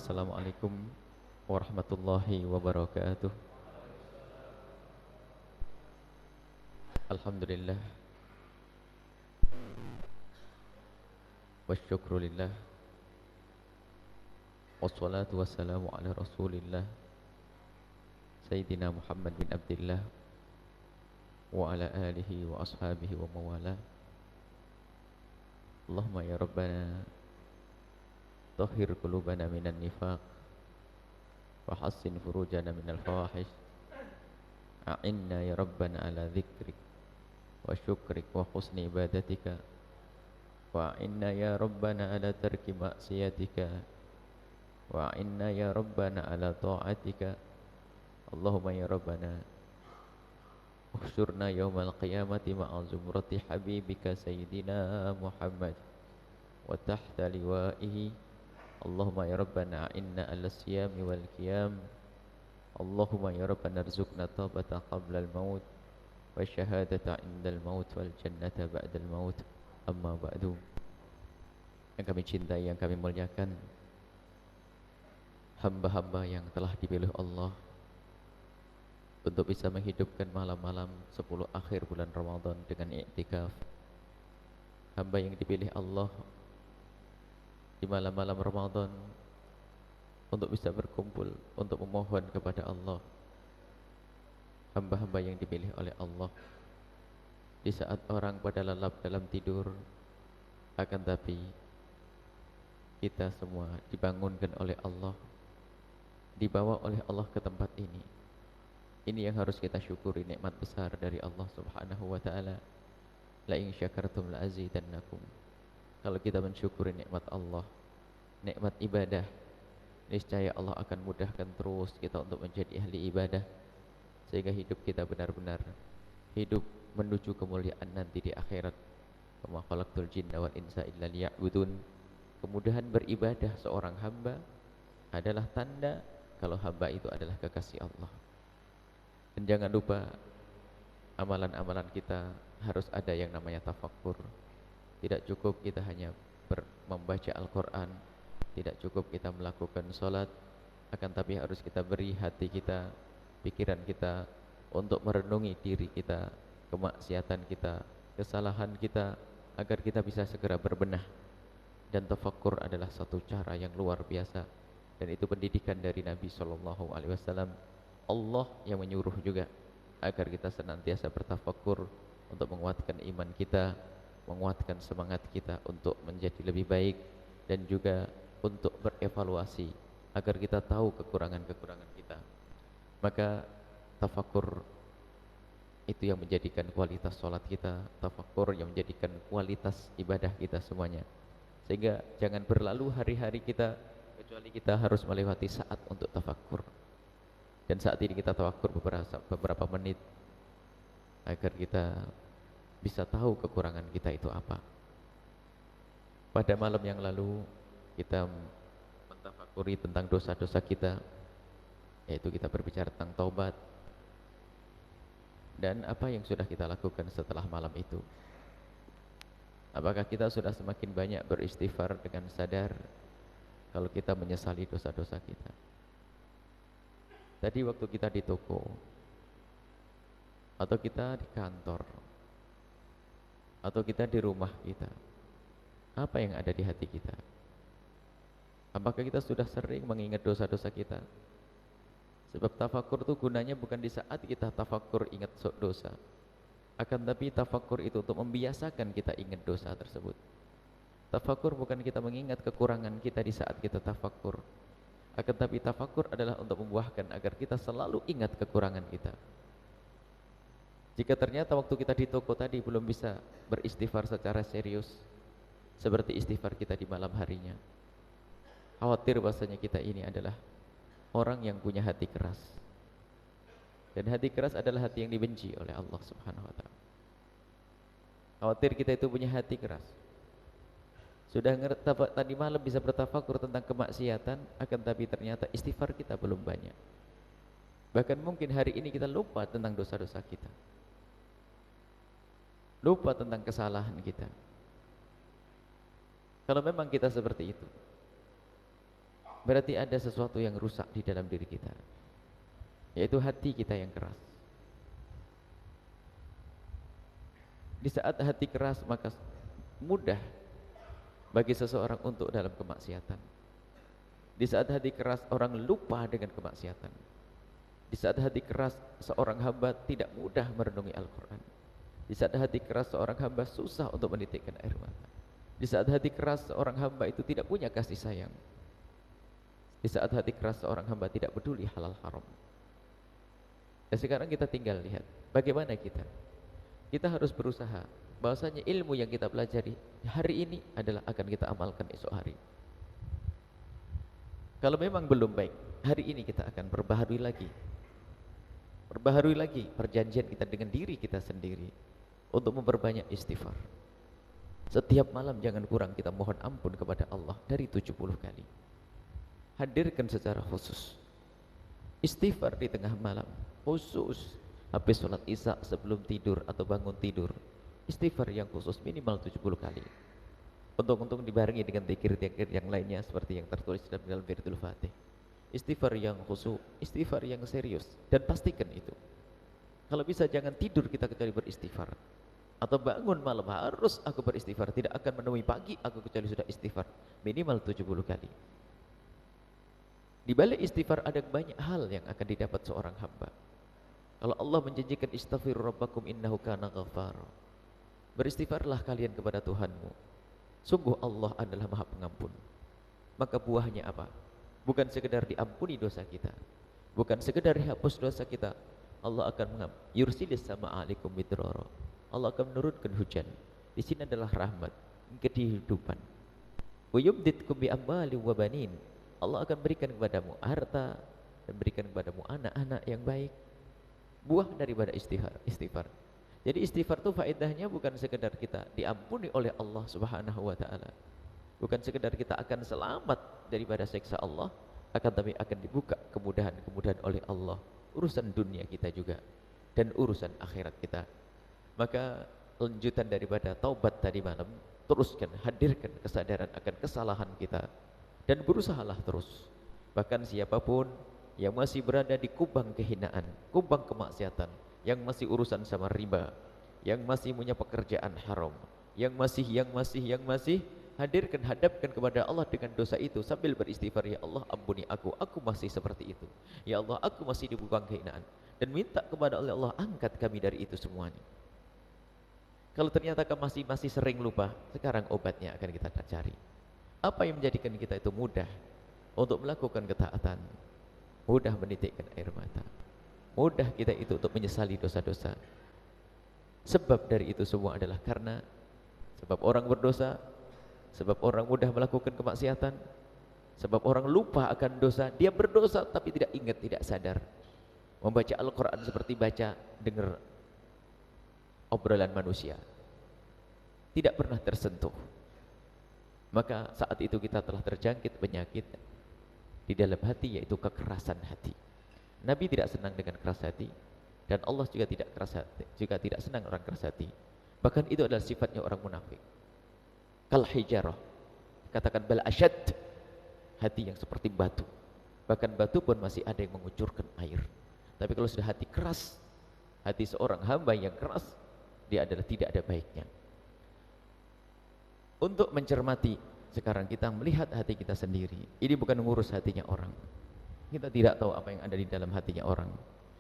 Assalamualaikum warahmatullahi wabarakatuh. Alhamdulillah wasyukrulillah wassalatu wassalamu ala rasulillah Sayyidina Muhammad bin Abdillah wa ala alihi wa ashabihi wa mawala. Allahumma ya Rabbana tahhir qulubana minan nifaq wa hassin furujana minal fawahish. A'inna ya Rabbana ala dhikrik wa syukrik wa husni ibadatika. Wa inna ya Rabbana ala tarki maksiatika. Wa inna ya Rabbana ala ta'atika. Allahumma ya Rabbana uhsyurna yawmal qiyamati ma'a zumrati habibika Sayyidina Muhammad wa tahta liwa'ihi. Allahumma ya Rabbana inna ala siyami wal qiyam. Allahumma ya Rabbana arzuqna taubata qabla al-maut wa syahadata indal maut wal jannata ba'dal maut. Amma ba'du. Yang kami cintai, yang kami muliakan, hamba-hamba yang telah dipilih Allah untuk bisa menghidupkan malam-malam 10 akhir bulan Ramadan dengan i'tikaf. Hamba yang dipilih Allah di malam-malam Ramadan untuk bisa berkumpul, untuk memohon kepada Allah. Hamba-hamba yang dipilih oleh Allah di saat orang pada lelap dalam tidur, akan tapi kita semua dibangunkan oleh Allah, dibawa oleh Allah ke tempat ini. Ini yang harus kita syukuri, nikmat besar dari Allah Subhanahu wa taala. La in syakartum la azidannakum. Kalau kita mensyukuri nikmat Allah, nikmat ibadah, niscaya Allah akan mudahkan terus kita untuk menjadi ahli ibadah, sehingga hidup kita benar-benar hidup menuju kemuliaan nanti di akhirat. Wa ma khalaqtul jinna wal insa illa liya'budun. Kemudahan beribadah seorang hamba adalah tanda kalau hamba itu adalah kekasih Allah. Dan jangan lupa, amalan-amalan kita harus ada yang namanya tafakkur. Tidak cukup kita hanya membaca Al-Quran, tidak cukup kita melakukan sholat, akan tapi harus kita beri hati kita, pikiran kita untuk merenungi diri kita, kemaksiatan kita, kesalahan kita, agar kita bisa segera berbenah. Dan tafakkur adalah satu cara yang luar biasa, dan itu pendidikan dari Nabi SAW. Allah yang menyuruh juga agar kita senantiasa bertafakkur untuk menguatkan iman kita, menguatkan semangat kita untuk menjadi lebih baik, dan juga untuk berevaluasi agar kita tahu kekurangan-kekurangan kita. Maka tafakkur itu yang menjadikan kualitas sholat kita, tafakkur yang menjadikan kualitas ibadah kita semuanya. Sehingga jangan berlalu hari-hari kita kecuali kita harus melewati saat untuk tafakkur. Dan saat ini kita tafakkur beberapa menit agar kita bisa tahu kekurangan kita itu apa. Pada malam yang lalu kita mentafakuri tentang dosa-dosa kita, yaitu kita berbicara tentang taubat dan apa yang sudah kita lakukan setelah malam itu. Apakah kita sudah semakin banyak beristighfar dengan sadar kalau kita menyesali dosa-dosa kita? Tadi waktu kita di toko, atau kita di kantor, atau kita di rumah kita, apa yang ada di hati kita? Apakah kita sudah sering mengingat dosa-dosa kita? Sebab tafakkur itu gunanya bukan di saat kita tafakkur ingat dosa, akan tapi tafakkur itu untuk membiasakan kita ingat dosa tersebut. Tafakkur bukan kita mengingat kekurangan kita di saat kita tafakkur, akan tapi tafakkur adalah untuk membuahkan agar kita selalu ingat kekurangan kita. Jika ternyata waktu kita di toko tadi belum bisa beristighfar secara serius seperti istighfar kita di malam harinya, khawatir bahasanya kita ini adalah orang yang punya hati keras. Dan hati keras adalah hati yang dibenci oleh Allah Subhanahu wa taala. Khawatir kita itu punya hati keras. Sudah tadi malam bisa bertafakur tentang kemaksiatan, akan tapi ternyata istighfar kita belum banyak. Bahkan mungkin hari ini kita lupa tentang dosa-dosa kita, lupa tentang kesalahan kita. Kalau memang kita seperti itu, berarti ada sesuatu yang rusak di dalam diri kita, yaitu hati kita yang keras. Di saat hati keras, maka mudah bagi seseorang untuk dalam kemaksiatan. Di saat hati keras, orang lupa dengan kemaksiatan. Di saat hati keras, seorang hamba tidak mudah merenungi Al-Quran. Di saat hati keras, seorang hamba susah untuk menitikkan air mata. Di saat hati keras, seorang hamba itu tidak punya kasih sayang. Di saat hati keras, seorang hamba tidak peduli halal haram. Dan sekarang kita tinggal lihat bagaimana kita. Kita harus berusaha bahwasanya ilmu yang kita pelajari hari ini adalah akan kita amalkan esok hari. Kalau memang belum baik, hari ini kita akan perbaharui lagi. Perbaharui lagi perjanjian kita dengan diri kita sendiri untuk memperbanyak istighfar. Setiap malam jangan kurang kita mohon ampun kepada Allah dari 70 kali. Hadirkan secara khusus istighfar di tengah malam, khusus habis sholat isya sebelum tidur atau bangun tidur, istighfar yang khusus minimal 70 kali. Untung-untung dibarengi dengan zikir-zikir yang lainnya seperti yang tertulis dalam Wirdul Fatih. Istighfar yang khusyuk, istighfar yang serius, dan pastikan itu. Kalau bisa jangan tidur kita kecuali beristighfar. Atau bangun malam harus aku beristighfar, tidak akan menemui pagi aku kecuali sudah istighfar minimal 70 kali. Di balik istighfar ada banyak hal yang akan didapat seorang hamba. Kalau Allah menjanjikan istaghfiru rabbakum innahu kana ghafara. Beristighfarlah kalian kepada Tuhanmu. Sungguh Allah adalah Maha Pengampun. Maka buahnya apa? Bukan sekedar diampuni dosa kita, bukan sekedar dihapus dosa kita. Allah akan yursilis sama alaikum midrara. Allah akan menurunkan hujan. Di sini adalah rahmat, kehidupan. Wa yumditkum bi amwalin wa banin. Allah akan berikan kepadamu harta dan berikan kepadamu anak-anak yang baik. Buah daripada istighfar. Jadi istighfar itu faedahnya bukan sekedar kita diampuni oleh Allah Subhanahu wa taala. Bukan sekedar kita akan selamat daripada siksa Allah, akan tapi akan dibuka kemudahan-kemudahan oleh Allah. Urusan dunia kita juga dan urusan akhirat kita. Maka lanjutan daripada taubat tadi malam, teruskan, hadirkan kesadaran akan kesalahan kita. Dan berusahalah terus. Bahkan siapapun yang masih berada di kubang kehinaan, kubang kemaksiatan, yang masih urusan sama riba, yang masih punya pekerjaan haram, yang masih hadirkan, hadapkan kepada Allah dengan dosa itu sambil beristighfar, ya Allah ampuni aku masih seperti itu. Ya Allah, aku masih di kubang kehinaan, dan minta kepada Allah angkat kami dari itu semuanya. Kalau ternyata kamu masih sering lupa, sekarang obatnya akan kita cari. Apa yang menjadikan kita itu mudah untuk melakukan ketaatan, mudah menitikkan air mata, mudah kita itu untuk menyesali dosa-dosa. Sebab dari itu semua adalah karena sebab orang berdosa, sebab orang mudah melakukan kemaksiatan, sebab orang lupa akan dosa. Dia berdosa tapi tidak ingat, tidak sadar. Membaca Al-Quran seperti baca dengar obrolan manusia, tidak pernah tersentuh. Maka saat itu kita telah terjangkit penyakit di dalam hati, yaitu kekerasan hati. Nabi tidak senang dengan keras hati, dan Allah juga tidak senang orang keras hati. Bahkan itu adalah sifatnya orang munafik. Kal hijarah, katakan bal asyad, hati yang seperti batu. Bahkan batu pun masih ada yang mengucurkan air. Tapi kalau sudah hati keras, hati seorang hamba yang keras, dia adalah tidak ada baiknya. Untuk mencermati, sekarang kita melihat hati kita sendiri. Ini bukan mengurus hatinya orang. Kita tidak tahu apa yang ada di dalam hatinya orang.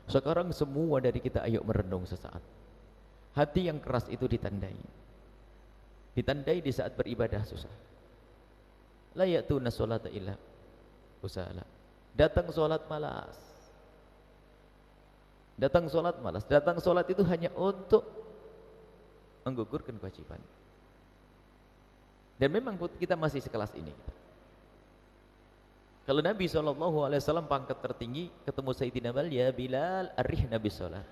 Sekarang semua dari kita ayo merenung sesaat. Hati yang keras itu ditandai di saat beribadah susah. La ya'tuna sholata illa usala. Datang sholat malas. Datang sholat itu hanya untuk menggugurkan kewajiban. Dan memang kita masih sekelas ini. Kalau Nabi SAW pangkat tertinggi ketemu Sayyidina Bilal, ya Bilal arihna bis sholat.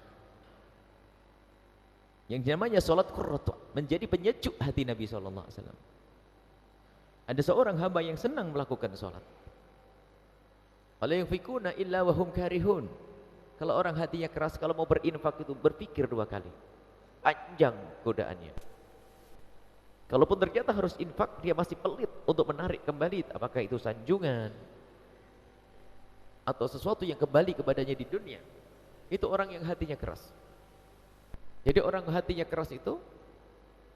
Yang namanya sholat qurratu, menjadi penyejuk hati Nabi SAW. Ada seorang hamba yang senang melakukan sholat. Wala yunfikuna illa wahum karihun. Kalau orang hatinya keras, kalau mau berinfak itu berpikir 2 kali. Panjang godaannya. Kalaupun ternyata harus infak, dia masih pelit untuk menarik kembali. Apakah itu sanjungan, atau sesuatu yang kembali kepadanya di dunia, itu orang yang hatinya keras. Jadi orang hatinya keras itu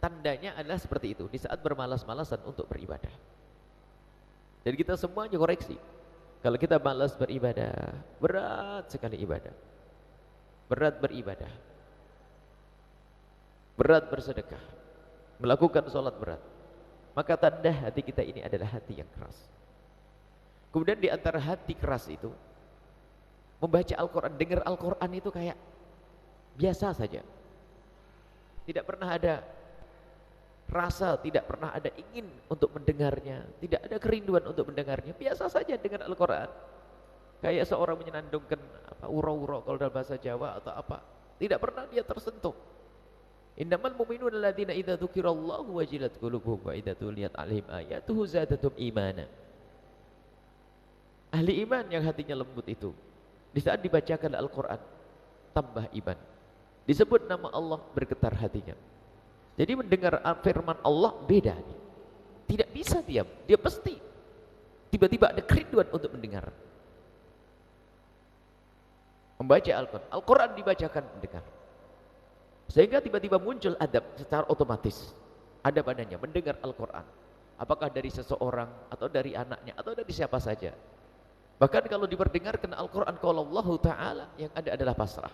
tandanya adalah seperti itu, di saat bermalas-malasan untuk beribadah. Dan kita semuanya koreksi. Kalau kita malas beribadah, berat sekali ibadah. Berat beribadah. Berat bersedekah. Melakukan sholat berat. Maka tanda hati kita ini adalah hati yang keras. Kemudian di antara hati keras itu, membaca Al-Quran, dengar Al-Quran itu kayak biasa saja. Tidak pernah ada rasa, tidak pernah ada ingin untuk mendengarnya, tidak ada kerinduan untuk mendengarnya. Biasa saja dengar Al-Quran. Kayak seorang menyenandungkan ura-ura kalau dalam bahasa Jawa atau apa. Tidak pernah dia tersentuh. Innamal mu'minuna alladziina idza dzukirallahu wajilat qulubuhum wa idza tuliyat 'alaihim ayatuhu zadatuhum imana. Ahli iman yang hatinya lembut itu, di saat dibacakan Al-Quran, tambah iman. Disebut nama Allah, bergetar hatinya. Jadi mendengar firman Allah beda. Tidak bisa diam, dia pasti tiba-tiba ada kerinduan untuk mendengar. Membaca Al-Quran, Al-Quran dibacakan, mendengar. Sehingga tiba-tiba muncul adab secara otomatis. Ada padanya mendengar Al-Quran. Apakah dari seseorang, atau dari anaknya, atau dari siapa saja. Bahkan kalau diperdengarkan Al-Quran kalau Allah Ta'ala, yang ada adalah pasrah.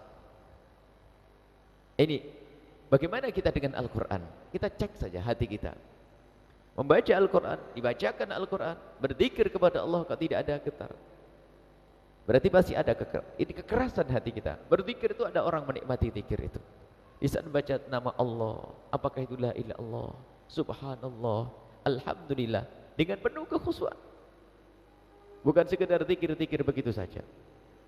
Ini, bagaimana kita dengan Al-Quran? Kita cek saja hati kita. Membaca Al-Quran, dibacakan Al-Quran, berzikir kepada Allah, kalau tidak ada getar. Berarti pasti ada ini kekerasan hati kita. Berzikir itu ada orang menikmati zikir itu. Di saat membaca nama Allah, apakah itu la ilaha illallah, subhanallah, alhamdulillah, dengan penuh kekhusyuan. Bukan sekedar zikir-zikir begitu saja.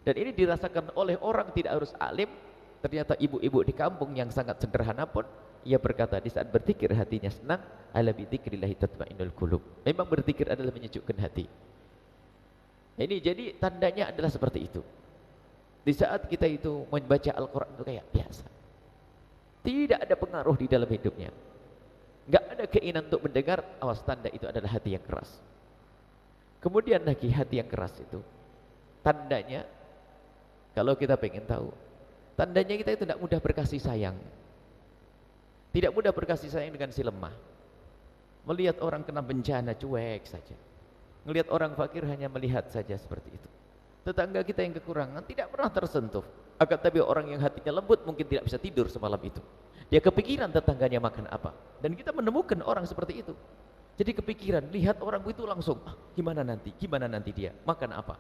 Dan ini dirasakan oleh orang tidak harus alim. Ternyata ibu-ibu di kampung yang sangat sederhana pun, ia berkata di saat berzikir hatinya senang. Ala bi dzikrillah tatma'innul qulub. Memang berzikir adalah menyejukkan hati. Ini jadi tandanya adalah seperti itu. Di saat kita itu membaca Al-Quran itu kayak biasa. Tidak ada pengaruh di dalam hidupnya. Enggak ada keinginan untuk mendengar, awas tanda itu adalah hati yang keras. Kemudian lagi hati yang keras itu, tandanya, kalau kita pengen tahu, tandanya kita itu tidak mudah berkasih sayang. Tidak mudah berkasih sayang dengan si lemah. Melihat orang kena bencana, cuek saja. Melihat orang fakir hanya melihat saja seperti itu. Tetangga kita yang kekurangan tidak pernah tersentuh. Akan tapi orang yang hatinya lembut mungkin tidak bisa tidur semalam itu. Dia kepikiran tetangganya makan apa. Dan kita menemukan orang seperti itu. Jadi kepikiran, lihat orang itu langsung, gimana nanti dia makan apa.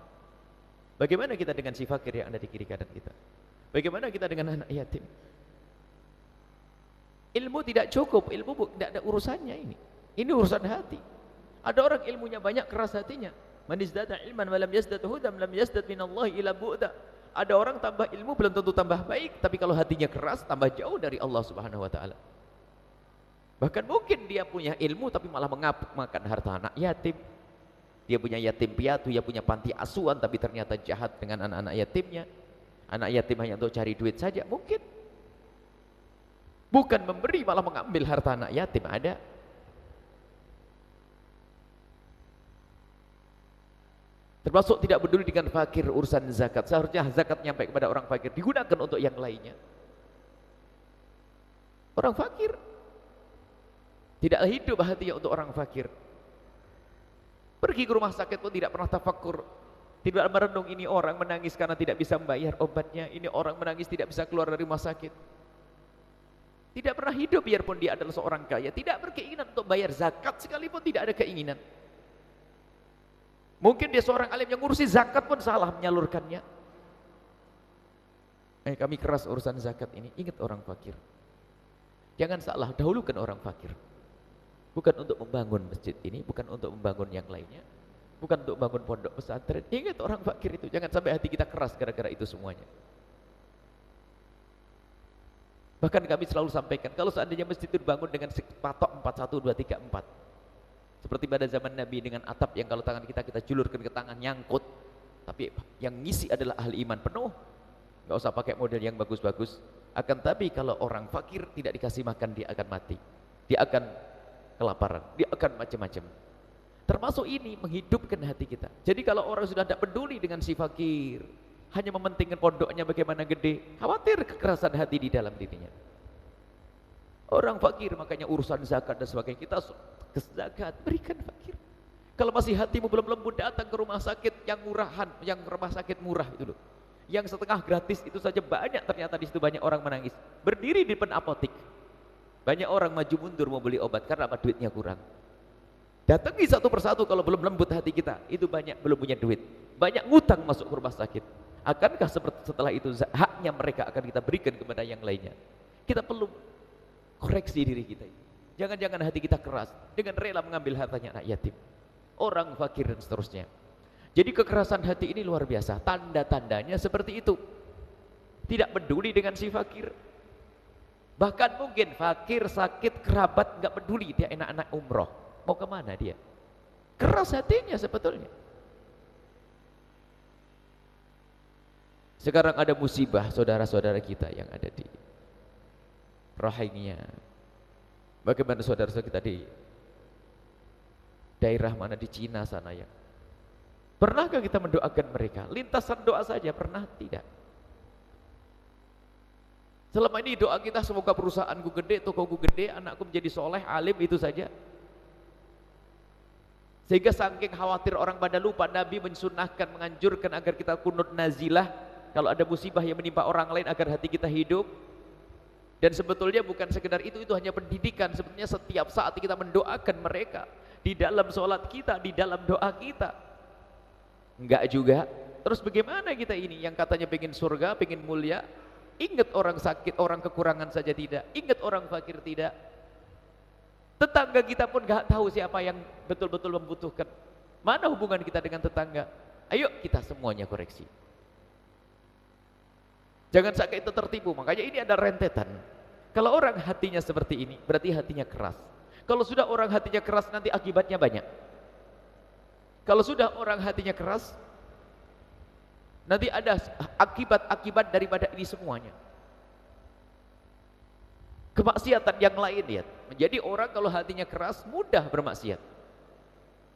Bagaimana kita dengan si fakir yang ada di kiri kanan kita? Bagaimana kita dengan anak yatim? Ilmu tidak cukup, ilmu tidak ada urusannya ini. Ini urusan hati. Ada orang ilmunya banyak, keras hatinya. Man izdada ilman wa lam yazdad hudam lam yazdad minallahi ila bu'da. Ada orang tambah ilmu belum tentu tambah baik, tapi kalau hatinya keras tambah jauh dari Allah Subhanahu wa taala. Bahkan mungkin dia punya ilmu tapi malah mengapuk makan harta anak yatim. Dia punya yatim piatu, dia punya panti asuhan tapi ternyata jahat dengan anak-anak yatimnya. Anak yatim hanya untuk cari duit saja, mungkin. Bukan memberi malah mengambil harta anak yatim, ada. Termasuk tidak peduli dengan fakir urusan zakat. Seharusnya zakat nyampe kepada orang fakir, digunakan untuk yang lainnya. Orang fakir tidak hidup hatinya untuk orang fakir. Pergi ke rumah sakit pun tidak pernah tafakkur, tidak merenung ini orang menangis karena tidak bisa membayar obatnya, ini orang menangis tidak bisa keluar dari rumah sakit. Tidak pernah hidup biarpun dia adalah seorang kaya, tidak berkeinginan untuk bayar zakat sekalipun, tidak ada keinginan. Mungkin dia seorang alim yang ngurusi zakat pun salah menyalurkannya. Kami keras urusan zakat ini, ingat orang fakir. Jangan salah, dahulukan orang fakir. Bukan untuk membangun masjid ini, bukan untuk membangun yang lainnya, bukan untuk membangun pondok pesantren. Ingat orang fakir itu, jangan sampai hati kita keras gara-gara itu semuanya. Bahkan kami selalu sampaikan, kalau seandainya masjid itu dibangun dengan patok 4, 1, 2, 3, 4. Seperti pada zaman Nabi dengan atap yang kalau tangan kita julurkan ke tangan nyangkut, tapi yang ngisi adalah ahli iman penuh. Gak usah pakai model yang bagus-bagus. Akan tapi kalau orang fakir tidak dikasih makan, dia akan mati, dia akan kelaparan, dia akan macam-macam. Termasuk ini menghidupkan hati kita. Jadi kalau orang sudah tidak peduli dengan si fakir, hanya mementingkan pondoknya bagaimana gede, khawatir kekerasan hati di dalam dirinya. Orang fakir makanya urusan zakat dan sebagainya, kita ke zakat, berikan fakir. Kalau masih hatimu belum lembut, datang ke rumah sakit yang murahan, yang rumah sakit murah itu loh. Yang setengah gratis itu saja banyak, ternyata di situ banyak orang menangis. Berdiri di depan apotik. Banyak orang maju mundur mau beli obat karena apa? Duitnya kurang. Datangi satu persatu kalau belum lembut hati kita, itu banyak belum punya duit. Banyak ngutang masuk ke rumah sakit. Akankah setelah itu haknya mereka akan kita berikan kepada yang lainnya? Kita perlu koreksi diri kita. Jangan-jangan hati kita keras dengan rela mengambil hartanya anak yatim, orang fakir dan seterusnya. Jadi kekerasan hati ini luar biasa. Tanda-tandanya seperti itu. Tidak peduli dengan si fakir. Bahkan mungkin fakir, sakit, kerabat nggak peduli, dia enak-enak umroh. Mau kemana dia? Keras hatinya sebetulnya. Sekarang ada musibah saudara-saudara kita yang ada di Rohingya. Bagaimana saudara-saudara kita di daerah mana di Cina sana ya? Pernahkah kita mendoakan mereka? Lintasan doa saja, pernah tidak? Selama ini doa kita semoga perusahaanku gede, tokoku gede, anakku menjadi soleh, alim, itu saja. Sehingga saking khawatir orang pada lupa, Nabi mensunahkan, menganjurkan agar kita kunut nazilah kalau ada musibah yang menimpa orang lain agar hati kita hidup. Dan sebetulnya bukan sekedar itu hanya pendidikan. Sebetulnya setiap saat kita mendoakan mereka di dalam sholat kita, di dalam doa kita. Enggak juga. Terus bagaimana kita ini yang katanya pengen surga, pengen mulia, ingat orang sakit, orang kekurangan saja tidak, ingat orang fakir tidak. Tetangga kita pun enggak tahu siapa yang betul-betul membutuhkan. Mana hubungan kita dengan tetangga? Ayo kita semuanya koreksi. Jangan sampai itu tertipu. Makanya ini ada rentetan. Kalau orang hatinya seperti ini, berarti hatinya keras. Kalau sudah orang hatinya keras, nanti akibatnya banyak. Kalau sudah orang hatinya keras, nanti ada akibat-akibat daripada ini semuanya. Kemaksiatan yang lain ya. Menjadi orang kalau hatinya keras, mudah bermaksiat.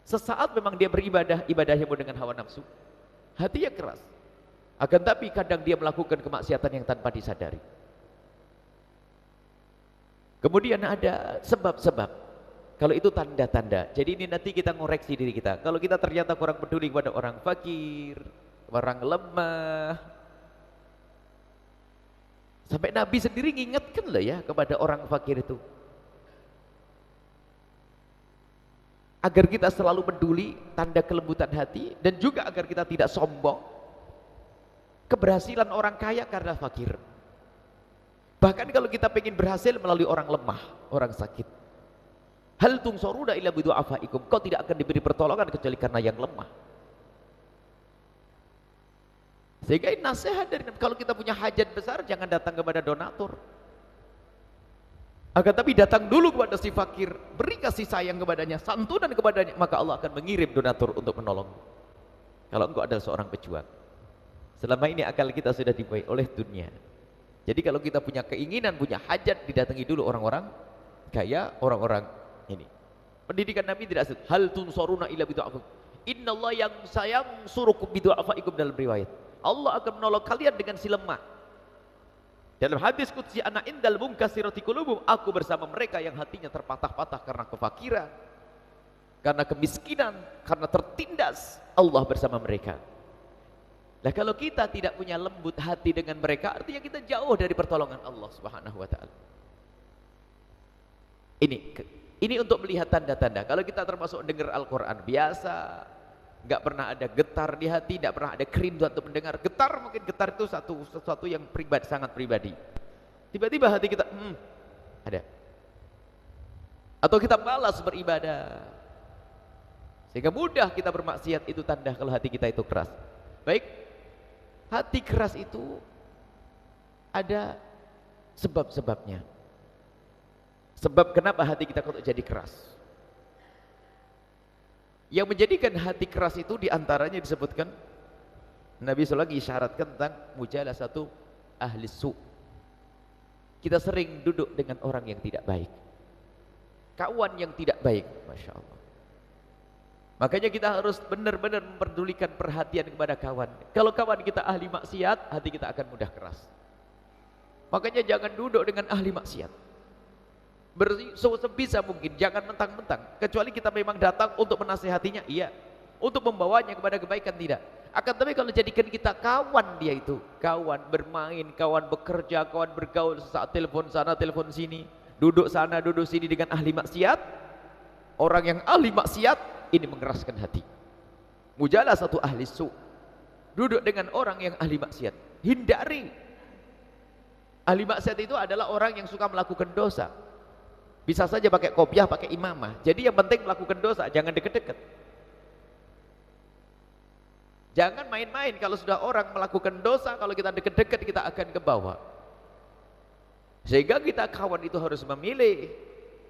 Sesaat memang dia beribadah, ibadahnya dengan hawa nafsu. Hatinya keras. Akan tapi kadang dia melakukan kemaksiatan yang tanpa disadari. Kemudian ada sebab-sebab. Kalau itu tanda-tanda. Jadi ini nanti kita ngoreksi diri kita. Kalau kita ternyata kurang peduli kepada orang fakir, orang lemah. Sampai Nabi sendiri ngingetkan loh ya kepada orang fakir itu. Agar kita selalu peduli, tanda kelembutan hati. Dan juga agar kita tidak sombong. Keberhasilan orang kaya karena fakir. Bahkan kalau kita ingin berhasil melalui orang lemah, orang sakit. Hal tungsoruna illa bidu'afaikum. Kau tidak akan diberi pertolongan kecuali karena yang lemah. Sehingga ini nasihat dari Nabi. Kalau kita punya hajat besar, jangan datang kepada donatur. Akan tapi datang dulu kepada si fakir, beri kasih sayang kepadanya, santunan kepadanya, maka Allah akan mengirim donatur untuk menolong. Kalau engkau adalah seorang pejuang. Selama ini akal kita sudah dibuai oleh dunia. Jadi kalau kita punya keinginan, punya hajat, didatangi dulu orang-orang kaya, orang-orang ini. Pendidikan Nabi tidak sebut hal tunsoruna illa bidu'afaikum. Innallaha yang sayang surukum bidu'afaikum dalam riwayat. Allah akan menolong kalian dengan si lemah. Dalam hadis qudsi ana indal munkasirati qulubum, aku bersama mereka yang hatinya terpatah-patah karena kefakiran, karena kemiskinan, karena tertindas. Allah bersama mereka. Nah kalau kita tidak punya lembut hati dengan mereka, artinya kita jauh dari pertolongan Allah Subhanahu wa taala. Ini untuk melihat tanda-tanda. Kalau kita termasuk dengar Al-Quran biasa, nggak pernah ada getar di hati, nggak pernah ada kerinduan untuk mendengar. Getar, mungkin getar itu sesuatu yang pribadi, sangat pribadi. Tiba-tiba hati kita ada. Atau kita malas beribadah, sehingga mudah kita bermaksiat. Itu tanda kalau hati kita itu keras. Baik, hati keras itu ada sebab-sebabnya. Sebab kenapa hati kita kok jadi keras? Yang menjadikan hati keras itu diantaranya disebutkan Nabi SAW isyaratkan tentang mujalasatu ahli su'. Kita sering duduk dengan orang yang tidak baik, kawan yang tidak baik, Masya Allah. Makanya kita harus benar-benar memperdulikan perhatian kepada kawan. Kalau kawan kita ahli maksiat, hati kita akan mudah keras. Makanya jangan duduk dengan ahli maksiat. Sebisa mungkin jangan mentang-mentang. Kecuali kita memang datang untuk menasihatinya, iya. Untuk membawanya kepada kebaikan, tidak. Akan tapi kalau jadikan kita kawan dia itu, kawan bermain, kawan bekerja, kawan bergaul, sesaat telepon sana, telepon sini, duduk sana, duduk sini dengan ahli maksiat. Orang yang ahli maksiat ini mengeraskan hati. Mujalah satu ahli su, duduk dengan orang yang ahli maksiat, hindari. Ahli maksiat itu adalah orang yang suka melakukan dosa. Bisa saja pakai kopiah, pakai imamah. Jadi yang penting melakukan dosa, jangan deket-deket. Jangan main-main. Kalau sudah orang melakukan dosa, kalau kita deket-deket kita akan ke bawah. Sehingga kita kawan itu harus memilih.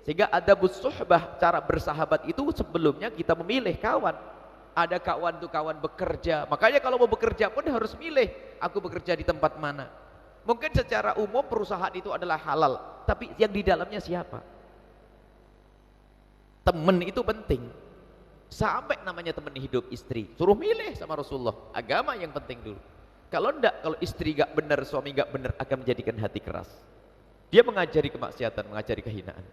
Sehingga adabus suhbah, cara bersahabat itu sebelumnya kita memilih kawan. Ada kawan itu kawan bekerja. Makanya kalau mau bekerja pun harus milih. Aku bekerja di tempat mana. Mungkin secara umum perusahaan itu adalah halal, tapi yang di dalamnya siapa? Temen itu penting. Sampai namanya teman hidup istri, suruh milih sama Rasulullah. Agama yang penting dulu. Kalau enggak, kalau istri gak benar, suami gak benar, akan menjadikan hati keras. Dia mengajari kemaksiatan, mengajari kehinaan.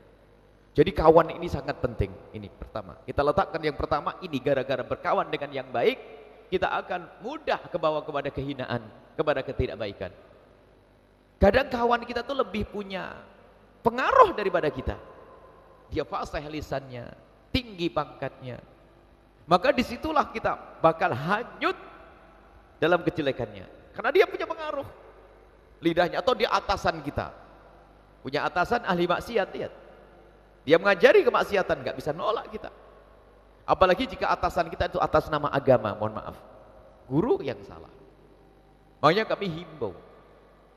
Jadi kawan ini sangat penting. Ini pertama. Kita letakkan yang pertama ini, gara-gara berkawan dengan yang baik, kita akan mudah kebawa kepada kehinaan, kepada ketidakbaikan. Kadang kawan kita tuh lebih punya pengaruh daripada kita. Dia fasih lisannya, tinggi pangkatnya. Maka disitulah kita bakal hanyut dalam kejelekannya. Karena dia punya pengaruh. Lidahnya atau di atasan kita. Punya atasan ahli maksiat, lihat. Dia mengajari kemaksiatan, nggak bisa nolak kita. Apalagi jika atasan kita itu atas nama agama, mohon maaf. Guru yang salah. Makanya kami himbau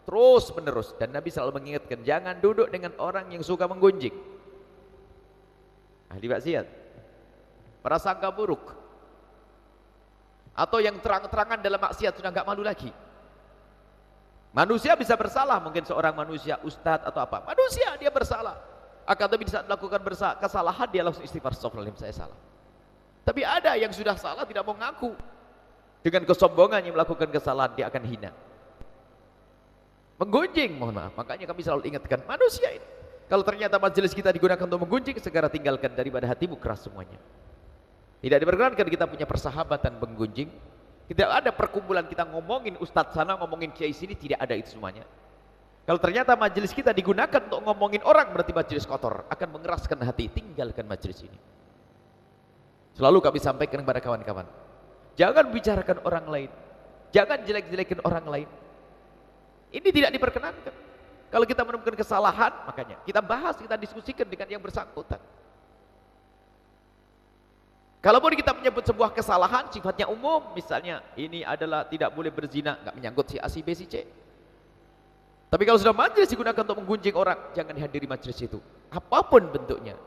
terus menerus, dan Nabi selalu mengingatkan, jangan duduk dengan orang yang suka menggunjing. Ahli maksiat, prasangka buruk, atau yang terang-terangan dalam maksiat sudah nggak malu lagi. Manusia bisa bersalah, mungkin seorang manusia ustadz atau apa, manusia dia bersalah. Akan tapi di saat melakukan kesalahan dia langsung istighfar, astagfirullahaladzim saya salah. Tapi ada yang sudah salah tidak mau ngaku, dengan kesombongan yang melakukan kesalahan dia akan hina. Menggunjing, mohon maaf. Makanya kami selalu ingatkan manusia ini, kalau ternyata majelis kita digunakan untuk menggunjing, segera tinggalkan, daripada hatimu keras semuanya. Tidak diperkenankan kita punya persahabatan menggunjing. Tidak ada perkumpulan kita ngomongin ustadz sana, ngomongin kiai sini, tidak ada itu semuanya. Kalau ternyata majelis kita digunakan untuk ngomongin orang, berarti majelis kotor, akan mengeraskan hati. Tinggalkan majelis ini. Selalu kami sampaikan kepada kawan-kawan, jangan bicarakan orang lain, jangan jelek-jelekin orang lain. Ini tidak diperkenankan. Kalau kita menemukan kesalahan, makanya kita bahas, kita diskusikan dengan yang bersangkutan. Kalaupun kita menyebut sebuah kesalahan sifatnya umum, misalnya ini adalah tidak boleh berzina, nggak menyangkut si A, si B, si C. Tapi kalau sudah majelis digunakan untuk menggunjing orang, jangan dihadiri majelis itu, apapun bentuknya.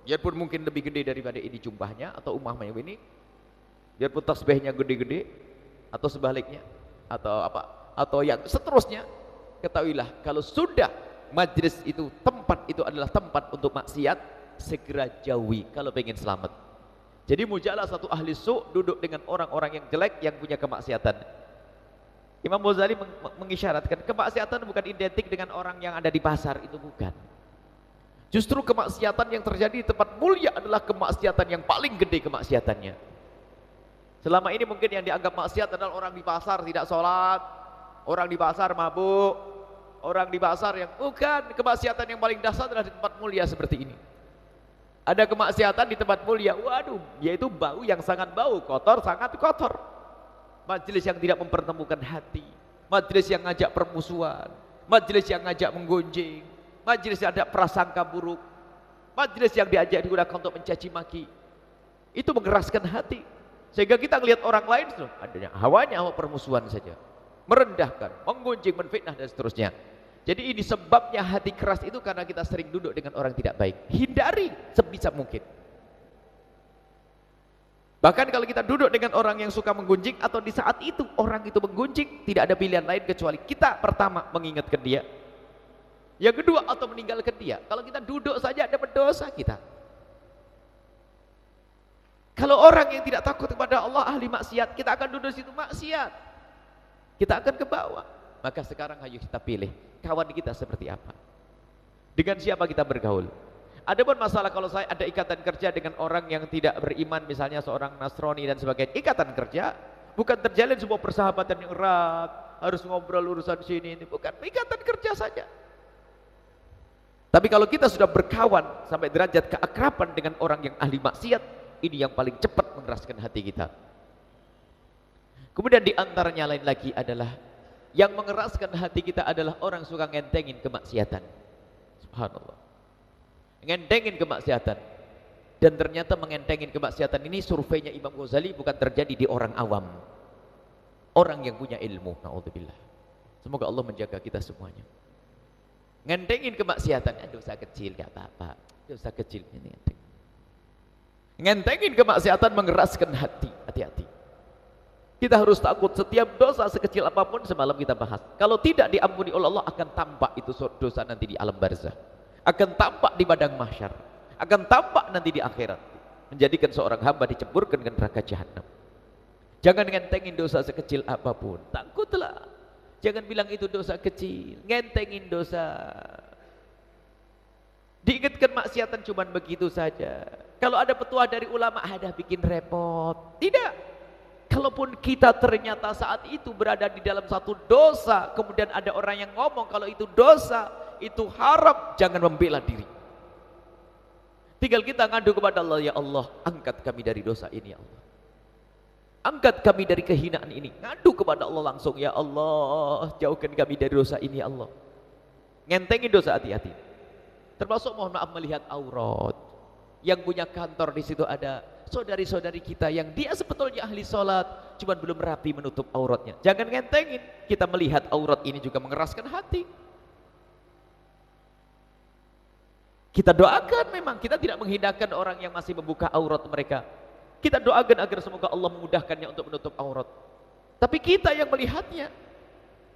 Biarpun mungkin lebih gede daripada ini jumlahnya atau umahnya ini, biarpun tasbihnya gede-gede atau sebaliknya atau apa, atau yang seterusnya, ketahuilah kalau sudah majelis itu, tempat itu adalah tempat untuk maksiat, segera jauhi kalau pengen selamat. Jadi mujalah satu ahli su, duduk dengan orang-orang yang jelek, yang punya kemaksiatan. Imam Ghazali mengisyaratkan kemaksiatan bukan identik dengan orang yang ada di pasar, itu bukan. Justru kemaksiatan yang terjadi di tempat mulia adalah kemaksiatan yang paling gede kemaksiatannya. Selama ini mungkin yang dianggap maksiat adalah orang di pasar tidak sholat, orang di pasar mabuk, orang di pasar yang bukan. Kemaksiatan yang paling dahsyat adalah di tempat mulia seperti ini. Ada kemaksiatan di tempat mulia, waduh, yaitu bau yang sangat bau, kotor, sangat kotor. Majelis yang tidak mempertemukan hati, majelis yang ngajak permusuhan, majelis yang ngajak menggunjing, majelis yang ada prasangka buruk, majelis yang diajak digunakan untuk mencaci maki. Itu mengeraskan hati. Sehingga kita melihat orang lain, adanya hawanya hawa permusuhan saja, merendahkan, menggunjing, menfitnah dan seterusnya. Jadi ini sebabnya hati keras itu karena kita sering duduk dengan orang tidak baik. Hindari sebisa mungkin. Bahkan kalau kita duduk dengan orang yang suka menggunjing, atau di saat itu orang itu menggunjing, tidak ada pilihan lain kecuali kita pertama mengingatkan dia, yang kedua atau meninggalkan dia. Kalau kita duduk saja ada berdosa kita. Kalau orang yang tidak takut kepada Allah, ahli maksiat, kita akan duduk di situ maksiat. Kita akan ke bawah. Maka sekarang ayo kita pilih kawan kita seperti apa. Dengan siapa kita bergaul. Adapun masalah kalau saya ada ikatan kerja dengan orang yang tidak beriman, misalnya seorang Nasrani dan sebagainya, ikatan kerja bukan terjalin sebuah persahabatan yang erat, harus ngobrol urusan sini ini, bukan, ikatan kerja saja. Tapi kalau kita sudah berkawan sampai derajat keakraban dengan orang yang ahli maksiat, ini yang paling cepat mengeraskan hati kita. Kemudian diantaranya lain lagi adalah yang mengeraskan hati kita adalah orang suka ngentengin kemaksiatan. Subhanallah, ngentengin kemaksiatan. Dan ternyata mengentengin kemaksiatan ini surveinya Imam Ghazali bukan terjadi di orang awam, orang yang punya ilmu. Na'udzubillah. Semoga Allah menjaga kita semuanya. Ngentengin kemaksiatan, dosa kecil gak apa-apa, dosa kecil ini ngenteng. Ngentengin kemaksiatan mengeraskan hati. Hati-hati, kita harus takut setiap dosa sekecil apapun. Semalam kita bahas, kalau tidak diampuni oleh Allah akan tampak itu dosa nanti di alam barzah, akan tampak di padang mahsyar, akan tampak nanti di akhirat, menjadikan seorang hamba diceburkan ke neraka jahanam. Jangan ngentengin dosa sekecil apapun, takutlah. Jangan bilang itu dosa kecil, ngentengin dosa. Diingatkan maksiatan cuman begitu saja. Kalau ada petua dari ulama, ada bikin repot. Tidak. Kalaupun kita ternyata saat itu berada di dalam satu dosa, kemudian ada orang yang ngomong kalau itu dosa, itu haram, jangan membela diri. Tinggal kita ngadu kepada Allah, ya Allah, angkat kami dari dosa ini, ya Allah. Angkat kami dari kehinaan ini. Ngadu kepada Allah langsung, ya Allah, jauhkan kami dari dosa ini, ya Allah. Ngentengin dosa, hati-hati. Termasuk mohon maaf melihat aurat. Yang punya kantor di situ ada saudari-saudari kita yang dia sebetulnya ahli sholat, cuman belum rapi menutup auratnya. Jangan ngentengin. Kita melihat aurat ini juga mengeraskan hati. Kita doakan, memang kita tidak menghindarkan orang yang masih membuka aurat mereka. Kita doakan agar semoga Allah memudahkannya untuk menutup aurat. Tapi kita yang melihatnya,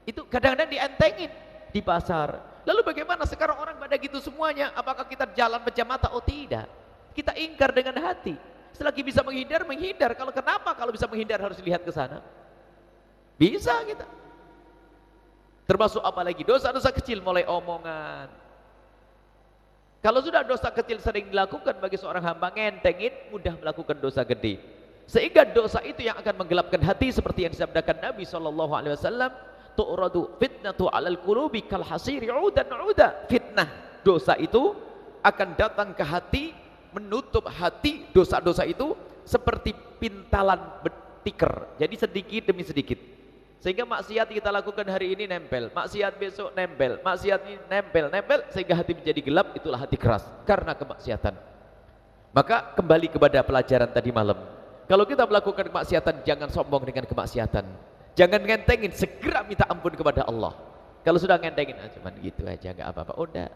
itu kadang-kadang dientengin di pasar. Lalu bagaimana sekarang orang pada gitu semuanya? Apakah kita jalan pejam mata? Oh tidak. Kita ingkar dengan hati. Selagi bisa menghindar, menghindar. Kalau kenapa? Kalau bisa menghindar harus lihat ke sana. Bisa kita. Termasuk apalagi dosa-dosa kecil, mulai omongan. Kalau sudah dosa kecil sering dilakukan bagi seorang hamba, ngentengin, mudah melakukan dosa gede. Sehingga dosa itu yang akan menggelapkan hati, seperti yang disabdakan Nabi SAW, tu'radu fitnatu alal qulubi kal hasiri udan uda. Fitnah, dosa itu akan datang ke hati, menutup hati. Dosa-dosa itu seperti pintalan tikar, jadi sedikit demi sedikit. Sehingga maksiat kita lakukan hari ini nempel, maksiat besok nempel, maksiat ini nempel, sehingga hati menjadi gelap. Itulah hati keras karena kemaksiatan. Maka kembali kepada pelajaran tadi malam, kalau kita melakukan kemaksiatan, jangan sombong dengan kemaksiatan, jangan ngentengin, segera minta ampun kepada Allah. Kalau sudah ngentengin, cuman gitu aja, nggak apa-apa, udah.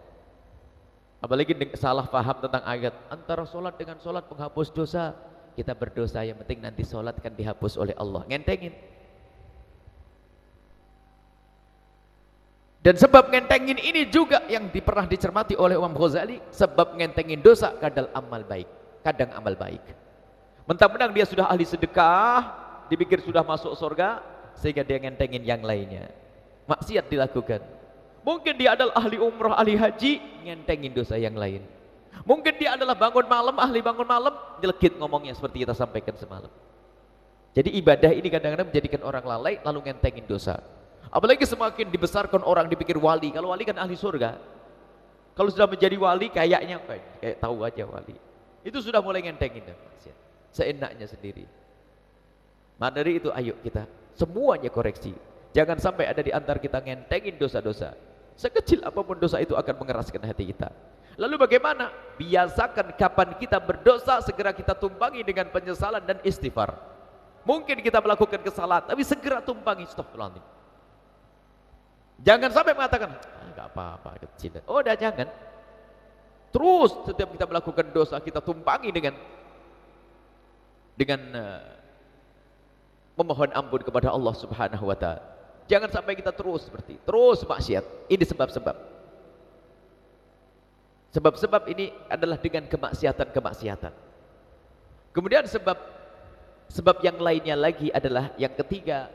Apalagi salah paham tentang ayat, antara sholat dengan sholat penghapus dosa. Kita berdosa, yang penting nanti sholat kan dihapus oleh Allah. Ngentengin. Dan sebab ngentengin ini juga yang pernah dicermati oleh Imam Ghazali. Sebab ngentengin dosa kadang amal baik. Mentang-mentang dia sudah ahli sedekah, dipikir sudah masuk surga, sehingga dia ngentengin yang lainnya. Maksiat dilakukan. Mungkin dia adalah ahli umrah, ahli haji, ngentengin dosa yang lain. Mungkin dia adalah bangun malam, ahli bangun malam, nyelekit ngomongnya seperti kita sampaikan semalam. Jadi ibadah ini kadang-kadang menjadikan orang lalai, lalu ngentengin dosa. Apalagi semakin dibesarkan orang dipikir wali. Kalau wali kan ahli surga. Kalau sudah menjadi wali kayaknya kayak tahu aja wali. Itu sudah mulai ngentengin dan maksiat. Seenaknya sendiri. Maka dari itu ayo kita semuanya koreksi. Jangan sampai ada di antara kita ngentengin dosa-dosa. Sekecil apapun dosa itu akan mengeraskan hati kita. Lalu bagaimana? Biasakan kapan kita berdosa, segera kita tumpangi dengan penyesalan dan istighfar. Mungkin kita melakukan kesalahan, tapi segera tumpangi, astagfirullahaladzim. Jangan sampai mengatakan, enggak apa-apa, kecil. Oh, dah jangan. Terus setiap kita melakukan dosa, kita tumpangi dengan memohon ampun kepada Allah Subhanahu wa taala. Jangan sampai kita terus maksiat. Ini sebab-sebab. Sebab-sebab ini adalah dengan kemaksiatan-kemaksiatan. Kemudian sebab yang lainnya lagi adalah yang ketiga,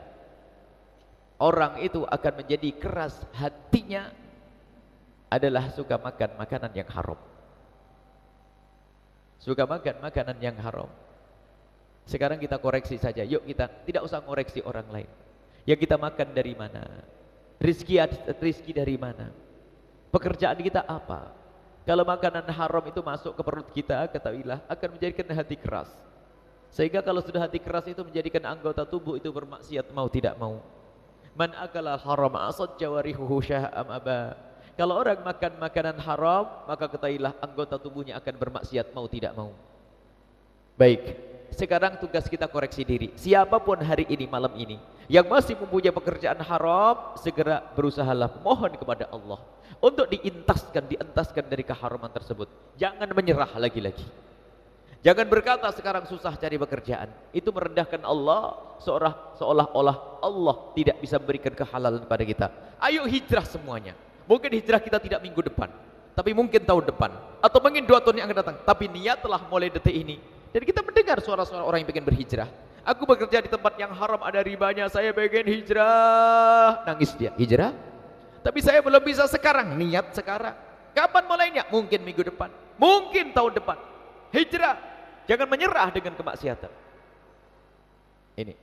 orang itu akan menjadi keras hatinya adalah suka makan makanan yang haram. Suka makan makanan yang haram. Sekarang kita koreksi saja, yuk kita tidak usah koreksi orang lain. Yang kita makan dari mana? Rizki dari mana? Pekerjaan kita apa? Kalau makanan haram itu masuk ke perut kita, ketahuilah akan menjadikan hati keras. Sehingga kalau sudah hati keras itu menjadikan anggota tubuh itu bermaksiat mau tidak mau. Man akala haram asad jawarihuhu syah'am aba. Kalau orang makan makanan haram, maka ketahuilah anggota tubuhnya akan bermaksiat mau tidak mau. Baik, sekarang tugas kita koreksi diri. Siapapun hari ini, malam ini yang masih mempunyai pekerjaan haram, segera berusahalah mohon kepada Allah untuk dientaskan dari keharaman tersebut. Jangan menyerah lagi-lagi. Jangan berkata sekarang susah cari pekerjaan. Itu merendahkan Allah, seolah-olah Allah tidak bisa memberikan kehalalan kepada kita. Ayo hijrah semuanya. Mungkin hijrah kita tidak minggu depan, tapi mungkin tahun depan, atau mungkin 2 tahun yang akan datang. Tapi niat telah mulai detik ini. Dan kita mendengar suara-suara orang yang ingin berhijrah. Aku bekerja di tempat yang haram, ada ribanya, saya pengen hijrah. Nangis dia, hijrah? Tapi saya belum bisa sekarang, niat sekarang. Kapan mulainya? Mungkin minggu depan, mungkin tahun depan. Hijrah, jangan menyerah dengan kemaksiatan. Ini.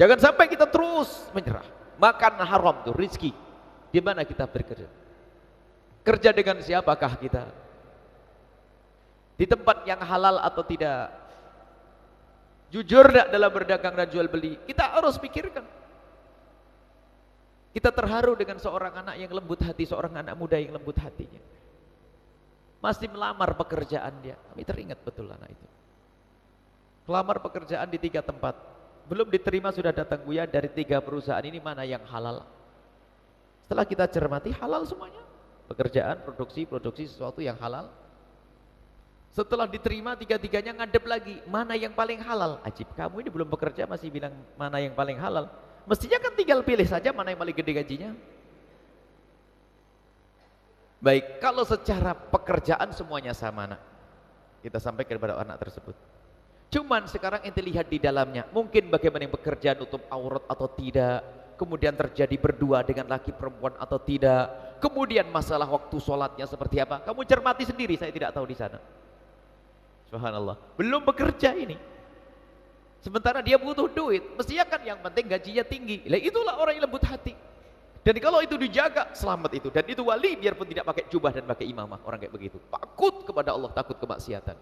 Jangan sampai kita terus menyerah. Makan haram tuh, rizki. Di mana kita bekerja? Kerja dengan siapakah kita? Di tempat yang halal atau tidak? Jujur tidak dalam berdagang dan jual beli? Kita harus pikirkan. Kita terharu dengan seorang anak yang lembut hati, seorang anak muda yang lembut hatinya. Masih melamar pekerjaan dia. Kami teringat betul anak itu. Melamar pekerjaan di 3 tempat. Belum diterima sudah datang, Buya, dari 3 perusahaan ini mana yang halal? Setelah kita cermati, halal semuanya. Pekerjaan, produksi sesuatu yang halal. Setelah diterima 3-tiganya ngadep lagi, mana yang paling halal? Ajib, kamu ini belum bekerja masih bilang mana yang paling halal. Mestinya kan tinggal pilih saja mana yang paling gede gajinya. Baik, kalau secara pekerjaan semuanya sama, nak. Kita sampaikan kepada anak tersebut. Cuman sekarang ente lihat di dalamnya, mungkin bagaimana yang pekerjaan nutup aurat atau tidak, kemudian terjadi berdua dengan laki perempuan atau tidak, kemudian masalah waktu sholatnya seperti apa, kamu cermati sendiri, saya tidak tahu di sana. Subhanallah, belum bekerja ini. Sementara dia butuh duit, mestinya kan yang penting gajinya tinggi. Lah itulah orang yang lembut hati. Dan kalau itu dijaga, selamat itu. Dan itu wali biarpun tidak pakai jubah dan pakai imamah, orang kayak begitu. Takut kepada Allah, takut kemaksiatan.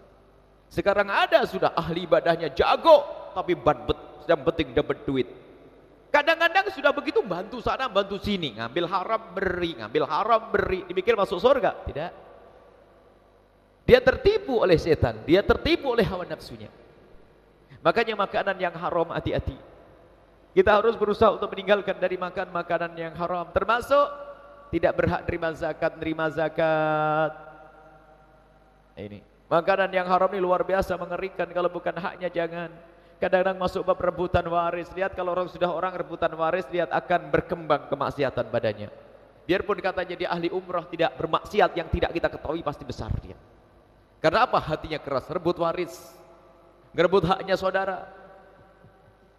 Sekarang ada sudah ahli ibadahnya jago, tapi badbet, yang penting dapat duit. Kadang-kadang sudah begitu bantu sana, bantu sini, ngambil haram beri, dipikir masuk surga. Tidak. Dia tertipu oleh setan, dia tertipu oleh hawa nafsunya. Makanya makanan yang haram hati-hati. Kita harus berusaha untuk meninggalkan dari makan makanan yang haram, termasuk tidak berhak nerima zakat. Ini makanan yang haram ini luar biasa mengerikan, kalau bukan haknya jangan. Kadang-kadang masuk bab rebutan waris. Lihat kalau orang rebutan waris, lihat akan berkembang kemaksiatan badannya. Biarpun katanya dia ahli umrah, tidak bermaksiat yang tidak kita ketahui pasti besar dia. Karena apa? Hatinya keras, rebut waris, ngerebut haknya saudara,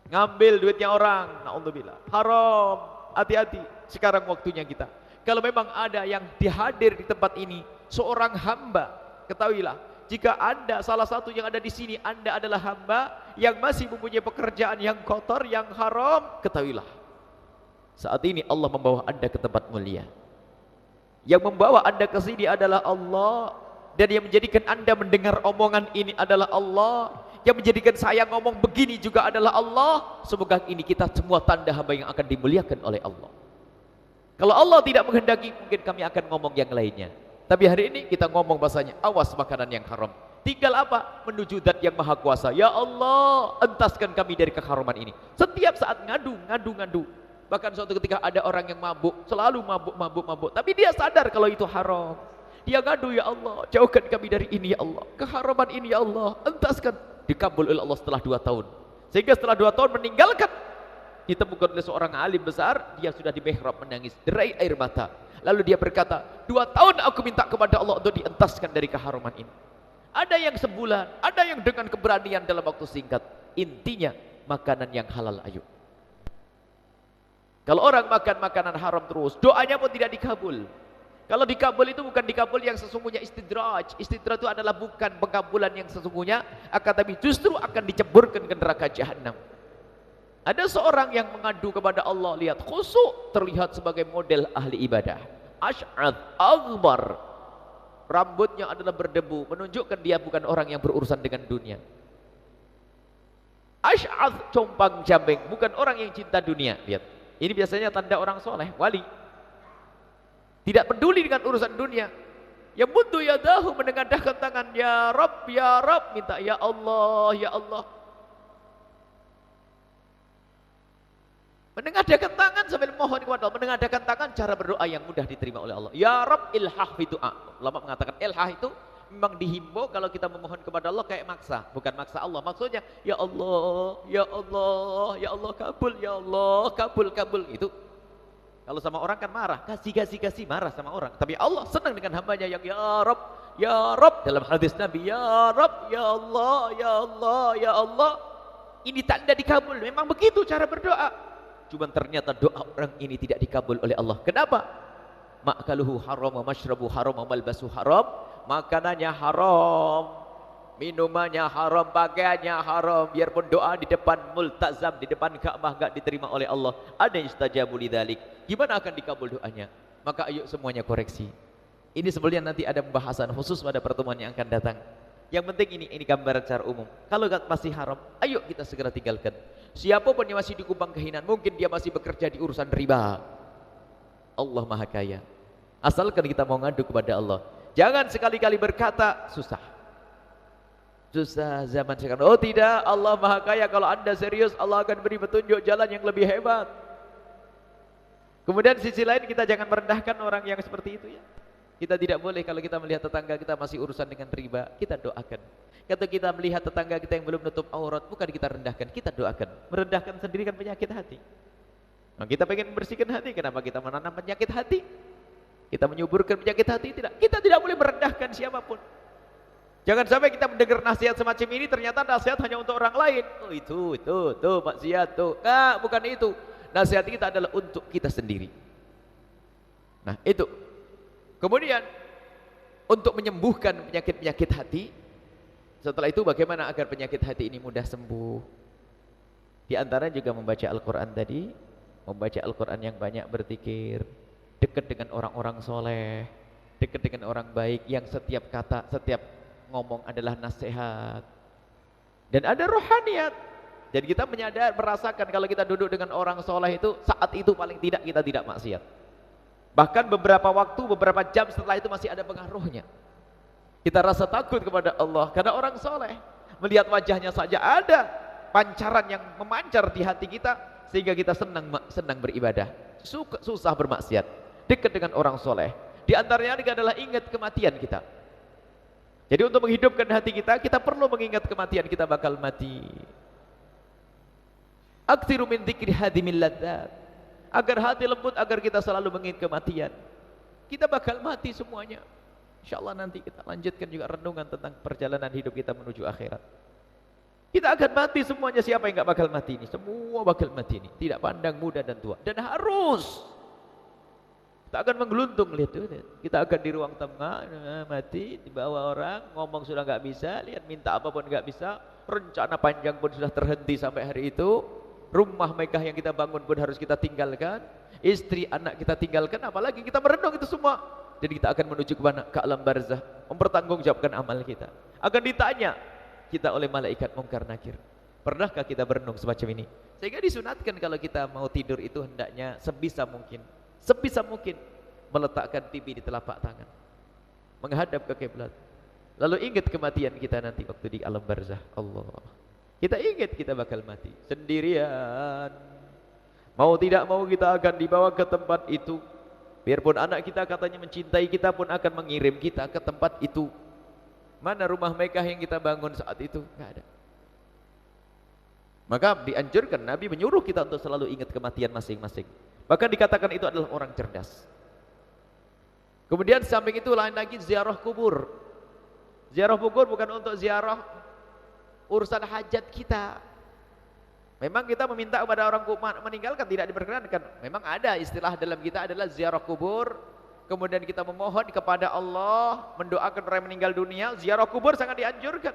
ngambil duitnya orang, na'udzubillah, haram. Hati-hati, sekarang waktunya kita. Kalau memang ada yang dihadir di tempat ini, seorang hamba, ketahuilah, jika Anda salah satu yang ada di sini, Anda adalah hamba yang masih mempunyai pekerjaan yang kotor, yang haram, ketahuilah, saat ini Allah membawa Anda ke tempat mulia. Yang membawa Anda ke sini adalah Allah. Dan yang menjadikan Anda mendengar omongan ini adalah Allah. Yang menjadikan saya ngomong begini juga adalah Allah. Semoga ini kita semua tanda hamba yang akan dimuliakan oleh Allah. Kalau Allah tidak menghendaki, mungkin kami akan ngomong yang lainnya. Tapi hari ini kita ngomong bahasanya, awas makanan yang haram. Tinggal apa? Menuju zat yang maha kuasa. Ya Allah, entaskan kami dari keharaman ini. Setiap saat ngadu. Bahkan suatu ketika ada orang yang mabuk, selalu mabuk. Tapi dia sadar kalau itu haram. Dia ngadu, ya Allah, jauhkan kami dari ini ya Allah, keharaman ini ya Allah, entaskan. Dikabul oleh Allah setelah 2 tahun. Sehingga setelah 2 tahun meninggalkan, ditemukan oleh seorang alim besar, dia sudah di mihrab menangis, derai air mata. Lalu dia berkata, 2 tahun aku minta kepada Allah untuk dientaskan dari keharaman ini. Ada yang sebulan, ada yang dengan keberanian dalam waktu singkat. Intinya makanan yang halal, ayo. Kalau orang makan makanan haram terus, doanya pun tidak dikabul. Kalau dikabul itu bukan dikabul yang sesungguhnya istidraj. Istidraj itu adalah bukan pengabulan yang sesungguhnya, akan tapi justru akan diceburkan ke neraka jahanam. Ada seorang yang mengadu kepada Allah, lihat khusyuk, terlihat sebagai model ahli ibadah. Asy'ath aghbar, rambutnya adalah berdebu, menunjukkan dia bukan orang yang berurusan dengan dunia. Asy'ath compang-camping, bukan orang yang cinta dunia. Lihat, ini biasanya tanda orang soleh, wali. Tidak peduli dengan urusan dunia. Ya muddu yadahu, menengadahkan tangan, ya Rabb, minta ya Allah, ya Allah. Menengadahkan tangan sambil mohon kepada Allah. Menengadahkan tangan cara berdoa yang mudah diterima oleh Allah. Ya Rabb ilhah fi du'a. Ulama mengatakan ilhah itu memang dihimbau kalau kita memohon kepada Allah kayak maksa, bukan maksa Allah. Maksudnya ya Allah, ya Allah, ya Allah kabul, ya Allah kabul itu. Kalau sama orang kan marah, kasih marah sama orang. Tapi Allah senang dengan hambanya yang ya Rabb dalam hadis Nabi, ya Rabb, ya Allah, ya Allah, ya Allah. Ini tanda dikabul. Memang begitu cara berdoa. Cuma ternyata doa orang ini tidak dikabul oleh Allah. Kenapa? Ma'kaluhu haram wa mashrabu haram wa malbasu haram. Makanannya haram, minumannya haram, pakaiannya haram. Biarpun doa di depan multazam, di depan Ka'bah enggak diterima oleh Allah. Ada yang istajabu lidzalik. Gimana akan dikabul doanya? Maka ayo semuanya koreksi. Ini sebelumnya nanti ada pembahasan khusus pada pertemuan yang akan datang. Yang penting ini gambaran secara umum. Kalau masih haram, ayo kita segera tinggalkan. Siapapun yang masih di kubang kehinaan, mungkin dia masih bekerja di urusan riba. Allah Maha Kaya. Asalkan kita mau ngadu kepada Allah. Jangan sekali-kali berkata susah. Susah zaman sekarang. Oh tidak, Allah Maha Kaya. Kalau anda serius, Allah akan beri petunjuk jalan yang lebih hebat. Kemudian sisi lain kita jangan merendahkan orang yang seperti itu ya. Kita tidak boleh kalau kita melihat tetangga kita masih urusan dengan riba, kita doakan. Kalau kita melihat tetangga kita yang belum menutup aurat, bukan kita rendahkan, kita doakan. Merendahkan sendiri kan penyakit hati. Nah, kita pengen membersihkan hati, kenapa kita menanam penyakit hati? Kita menyuburkan penyakit hati, tidak. Kita tidak boleh merendahkan siapapun. Jangan sampai kita mendengar nasihat semacam ini, ternyata nasihat hanya untuk orang lain. Oh itu maksiat tuh. Nah, bukan itu. Nasihat kita adalah untuk kita sendiri. Nah, itu. Kemudian untuk menyembuhkan penyakit-penyakit hati, setelah itu bagaimana agar penyakit hati ini mudah sembuh? Di antara juga membaca Al-Quran tadi, membaca Al-Quran yang banyak, berzikir, dekat dengan orang-orang soleh, dekat dengan orang baik yang setiap kata, setiap ngomong adalah nasihat. Dan ada rohaniat. Jadi kita merasakan kalau kita duduk dengan orang soleh itu, saat itu paling tidak kita tidak maksiat. Bahkan beberapa waktu, beberapa jam setelah itu masih ada pengaruhnya. Kita rasa takut kepada Allah karena orang soleh, melihat wajahnya saja ada pancaran yang memancar di hati kita, sehingga kita senang beribadah, susah bermaksiat, dekat dengan orang soleh. Di antaranya adalah ingat kematian kita. Jadi untuk menghidupkan hati kita, kita perlu mengingat kematian kita bakal mati. Aktsiru min dzikri hadimil ladzat, agar hati lembut, agar kita selalu mengingat kematian. Kita bakal mati semuanya. InsyaAllah nanti kita lanjutkan juga renungan tentang perjalanan hidup kita menuju akhirat. Kita akan mati semuanya. Siapa yang gak bakal mati ini? Semua bakal mati ini. Tidak pandang muda dan tua. Dan harus. Kita akan menggeluntung. Lihat tuh. Kita akan di ruang tengah. Mati. Dibawa orang. Ngomong sudah gak bisa. Lihat minta apapun gak bisa. Rencana panjang pun sudah terhenti sampai hari itu. Rumah Mekah yang kita bangun pun harus kita tinggalkan. Istri, anak kita tinggalkan. Apalagi kita merenung itu semua. Jadi kita akan menuju ke mana? Ke alam barzah. Mempertanggungjawabkan amal kita. Akan ditanya kita oleh malaikat mungkar nakir. Pernahkah kita berenung semacam ini? Sehingga disunatkan kalau kita mau tidur itu hendaknya sebisa mungkin meletakkan pipi di telapak tangan, menghadap ke kiblat. Lalu ingat kematian kita nanti waktu di alam barzah. Allah, kita ingat kita bakal mati sendirian. Mau tidak mau kita akan dibawa ke tempat itu. Biarpun anak kita katanya mencintai kita pun akan mengirim kita ke tempat itu. Mana rumah Mekah yang kita bangun saat itu? Tidak ada. Maka dianjurkan, Nabi menyuruh kita untuk selalu ingat kematian masing-masing. Bahkan dikatakan itu adalah orang cerdas. Kemudian samping itu lain lagi ziarah kubur. Ziarah kubur bukan untuk ziarah urusan hajat kita. Memang kita meminta kepada orang meninggalkan tidak diperkenankan. Memang ada istilah dalam kita adalah ziarah kubur. Kemudian kita memohon kepada Allah, mendoakan orang yang meninggal dunia. Ziarah kubur sangat dianjurkan.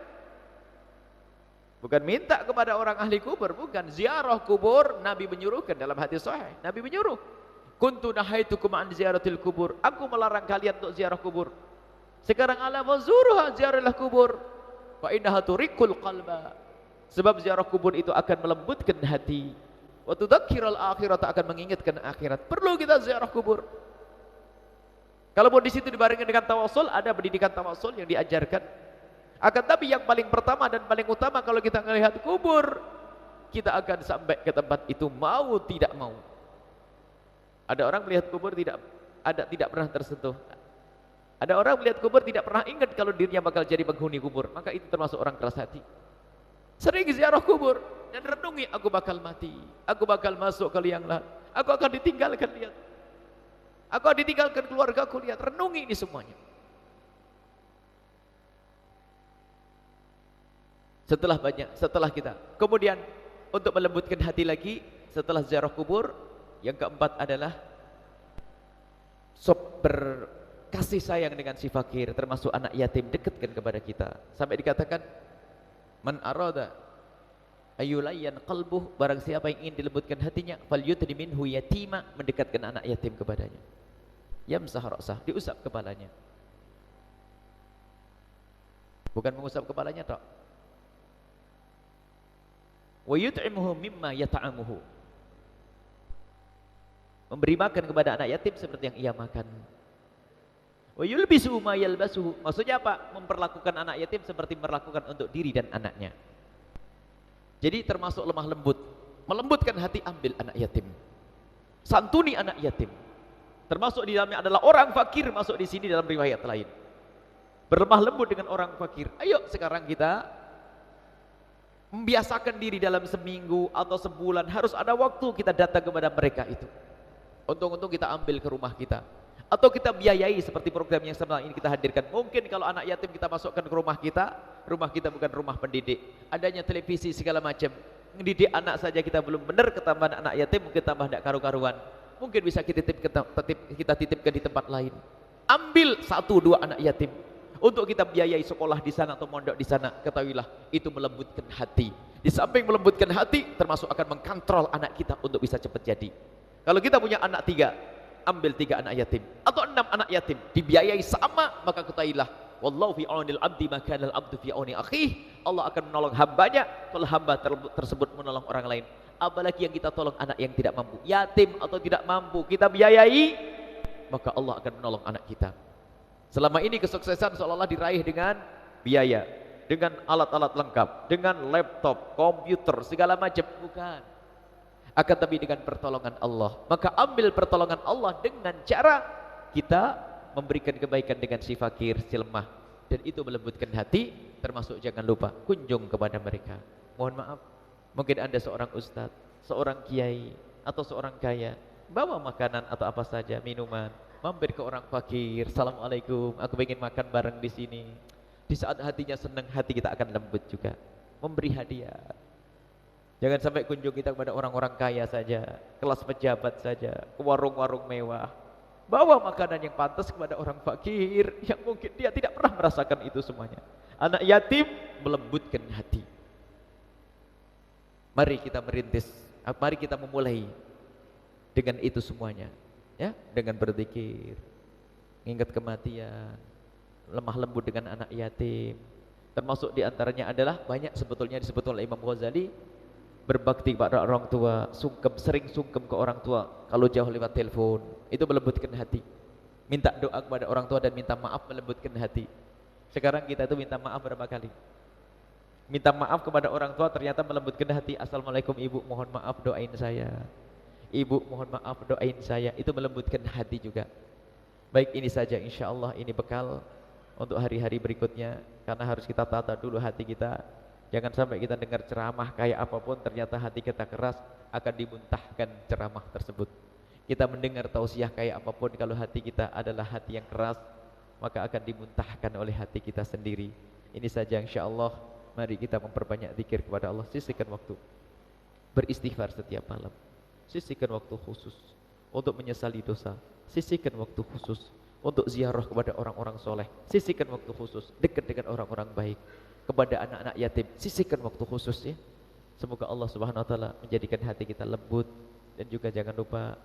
Bukan minta kepada orang ahli kubur, bukan. Ziarah kubur Nabi menyuruhkan dalam hadis sahih. Nabi menyuruh. Kuntu nahaitukum an ziaratil kubur. Aku melarang kalian untuk ziarah kubur. Sekarang ala fazuruha, ziarahlah kubur. Fa innaha turiqul qalba. Sebab ziarah kubur itu akan melembutkan hati. Wa tudzakkirul akhirat, akan mengingatkan akhirat. Perlu kita ziarah kubur. Kalau di situ dibarengkan dengan tawasul, ada pendidikan tawasul yang diajarkan. Akan tapi yang paling pertama dan paling utama kalau kita melihat kubur, kita akan sampai ke tempat itu mau tidak mau. Ada orang melihat kubur tidak pernah tersentuh. Ada orang melihat kubur tidak pernah ingat kalau dirinya bakal jadi penghuni kubur. Maka itu termasuk orang keras hati. Sering ziarah kubur dan renungi, aku bakal mati, aku bakal masuk ke liang lahat, aku akan ditinggalkan, lihat, aku akan ditinggalkan keluarga aku, lihat. Renungi ini semuanya. Setelah kita kemudian untuk melembutkan hati lagi setelah ziarah kubur, yang keempat adalah berkasih sayang dengan si fakir, termasuk anak yatim, dekatkan kepada kita. Sampai dikatakan, man arada ayyulayyan qalbuh, barang siapa yang ingin dilembutkan hatinya, falyudni minhu yatima, mendekatkan anak yatim kepadanya. Yamsah ra'sah, diusap kepalanya. Bukan mengusap kepalanya tok. Wa yut'imuhu mimma yata'amuhu, memberi makan kepada anak yatim seperti yang ia makan. Wa yulbisuhu ma yalbasuhu, maksudnya apa? Memperlakukan anak yatim seperti memperlakukan untuk diri dan anaknya. Jadi termasuk lemah lembut, melembutkan hati, ambil anak yatim, santuni anak yatim. Termasuk di dalamnya adalah orang fakir, masuk di sini dalam riwayat lain. Berlemah lembut dengan orang fakir. Ayo sekarang kita membiasakan diri dalam seminggu atau sebulan, harus ada waktu kita datang kepada mereka itu. Untung-untung kita ambil ke rumah kita, atau kita biayai seperti program yang sebenarnya ini kita hadirkan. Mungkin kalau anak yatim kita masukkan ke rumah kita bukan rumah pendidik, adanya televisi segala macam. Mendidik anak saja kita belum benar, ketambahan anak yatim mungkin tambah tidak karu-karuan. Mungkin bisa kita titipkan di tempat lain. Ambil 1-2 anak yatim untuk kita biayai sekolah di sana atau mondok di sana. Ketahuilah itu melembutkan hati. Di samping melembutkan hati, termasuk akan mengkontrol anak kita untuk bisa cepat jadi. Kalau kita punya anak 3, ambil 3 anak yatim atau 6 anak yatim, dibiayai sama, maka ketahuilah wallahu fi aunil abdi ma kana al abdu fi auni akhih. Allah akan menolong hambanya kalau hamba tersebut menolong orang lain. Apalagi yang kita tolong anak yang tidak mampu, yatim atau tidak mampu, kita biayai, maka Allah akan menolong anak kita. Selama ini kesuksesan seolah-olah diraih dengan biaya, dengan alat-alat lengkap, dengan laptop, komputer, segala macam. Bukan. Akan tapi dengan pertolongan Allah. Maka ambil pertolongan Allah dengan cara kita memberikan kebaikan dengan si fakir, si lemah. Dan itu melembutkan hati, termasuk jangan lupa kunjung kepada mereka. Mohon maaf, mungkin Anda seorang ustadz, seorang kiai, atau seorang kaya, bawa makanan atau apa saja, minuman, mampir ke orang fakir, assalamualaikum, aku ingin makan bareng di sini. Di saat hatinya senang, hati kita akan lembut juga. Memberi hadiah. Jangan sampai kunjung kita kepada orang-orang kaya saja, kelas pejabat saja, ke warung-warung mewah. Bawa makanan yang pantas kepada orang fakir yang mungkin dia tidak pernah merasakan itu semuanya. Anak yatim melembutkan hati. Mari kita merintis, mari kita memulai dengan itu semuanya, ya, dengan berzikir, ingat kematian, lemah lembut dengan anak yatim. Termasuk diantaranya adalah banyak sebetulnya disebut oleh Imam Ghazali, berbakti pada orang tua, sering sungkem ke orang tua kalau jauh lewat telepon, itu melembutkan hati. Minta doa kepada orang tua dan minta maaf melembutkan hati. Sekarang kita itu minta maaf berapa kali? Minta maaf kepada orang tua ternyata melembutkan hati. Assalamualaikum ibu, mohon maaf doain saya. Ibu mohon maaf doain saya, itu melembutkan hati juga. Baik, ini saja insyaallah, ini bekal untuk hari-hari berikutnya, karena harus kita tata dulu hati kita. Jangan sampai kita dengar ceramah kayak apapun, ternyata hati kita keras, akan dimuntahkan ceramah tersebut. Kita mendengar tausiah kayak apapun, kalau hati kita adalah hati yang keras, maka akan dimuntahkan oleh hati kita sendiri. Ini saja insyaallah. Mari kita memperbanyak zikir kepada Allah. Sisihkan waktu beristighfar setiap malam. Sisihkan waktu khusus untuk menyesali dosa. Sisihkan waktu khusus untuk ziarah kepada orang-orang soleh. Sisihkan waktu khusus dekat dengan orang-orang baik. Kepada anak-anak yatim, sisihkan waktu khusus ya. Semoga Allah Subhanahu wa taala menjadikan hati kita lembut. Dan juga jangan lupa